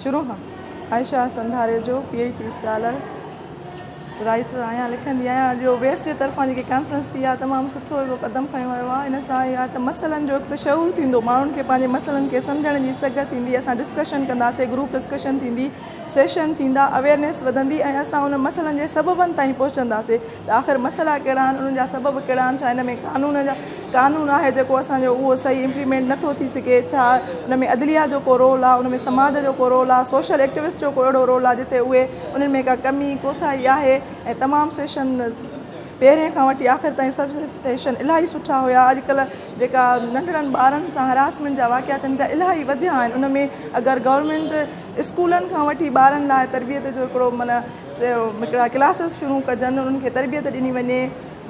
शुरू खां आयशा संधारे जो PhD स्कॉलर राइटर आहियां, लिखंदी आहियां। जो वेफ जे तरफ़ां जेकी कॉन्फ्रेंस थी आहे तमामु सुठो हिकिड़ो क़दम खयो वियो आहे। इन सां इहा त मसइलनि जो हिकु तशऊर थींदो, माण्हुनि खे पंहिंजे मसइलनि खे सम्झण जी सघ थींदी। असां डिस्कशन कंदासीं, ग्रुप डिस्कशन थींदी, सेशन थींदा, अवेयरनेस वधंदी ऐं असां उन मसइलनि जे सबबनि ताईं पहुचंदासीं त आख़िर मसइला कहिड़ा आहिनि, उन्हनि जा सबब कहिड़ा आहिनि, छा हिन में कानून आहे जेको असांजो उहो सही इम्प्लीमेंट नथो थी सघे, छा उन में अदलिया जो को रोल आहे, उन में समाज जो को रोल आहे, सोशल एक्टिविस्ट जो को अहिड़ो रोल आहे जिते उहे उन्हनि में का कमी कोताही आहे। ऐं तमामु सेशन पहिरें खां वठी आख़िर ताईं सभु सेशन इलाही सुठा हुया। अॼुकल्ह जेका नंढड़नि ॿारनि सां हरासमेंट जा वाक़िया थियनि था इलाही वधिया आहिनि। उन में अगरि गवर्नमेंट स्कूलनि खां वठी ॿारनि लाइ तरबियत जो हिकिड़ो माना हिकिड़ा क्लासिस शुरू कजनि, उन्हनि खे तरबियत ॾिनी वञे,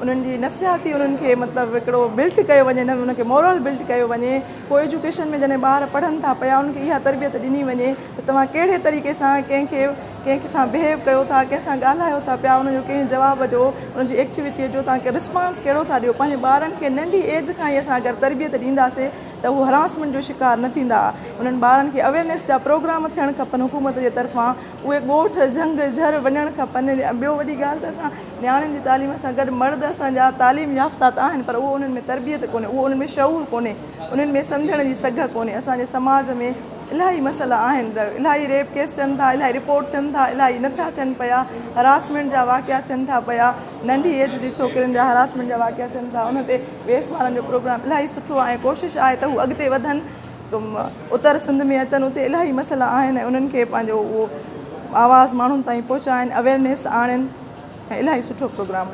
उन्हनि जी नफ़्सियाती उन्हनि खे मतिलबु हिकिड़ो बिल्ट कयो वञे, न उनखे मॉरल बिल्ट कयो वञे। को एजुकेशन में जॾहिं ॿार पढ़नि था पिया उनखे इहा तरबियत ॾिनी वञे त तव्हां कहिड़े तरीक़े सां कंहिं सां बिहेव कयो था, कंहिंसां ॻाल्हायो था पिया, उनजो कंहिं जवाब जो, उनजी एक्टिविटीअ जो तव्हांखे रिस्पॉन्स कहिड़ो था ॾियो। पंहिंजे ॿारनि खे नंढी एज खां ई असां अगरि तरबियत ॾींदासीं त उहो हरासमेंट जो शिकार न थींदा। उन्हनि ॿारनि खे अवेयरनेस जा प्रोग्राम थियणु खपनि हुकूमत जे तरफ़ां, उहे ॻोठ झंग झर वञणु खपनि। ॿियो वॾी ॻाल्हि त असां नियाणियुनि जी तालीम सां गॾु मर्द असांजा तालीम याफ़्ता त आहिनि, पर उहो उन्हनि में तरबियत कोन्हे, उहो उन्हनि में शऊर कोन्हे, उन्हनि में सम्झण जी सघ कोन्हे। असांजे समाज में इलाही मसइला आहिनि त इलाही रेप केस थियनि था, इलाही रिपोर्ट थियनि था, इलाही नथा थियनि पिया, हरासमेंट जा वाक़िया थियनि था पिया, नंढी एज जी छोकिरियुनि जा हरासमेंट जा वाक़िया थियनि था। उन ते वेफ वारनि जो प्रोग्राम इलाही सुठो आहे। कोशिशि आहे त हू अॻिते वधनि, उत्तर सिंध में अचनि, उते इलाही मसइला आहिनि ऐं उन्हनि खे पंहिंजो उहो आवाज़ु माण्हुनि ताईं पहुचाइनि, अवेयरनेस आणनि ऐं इलाही सुठो प्रोग्राम।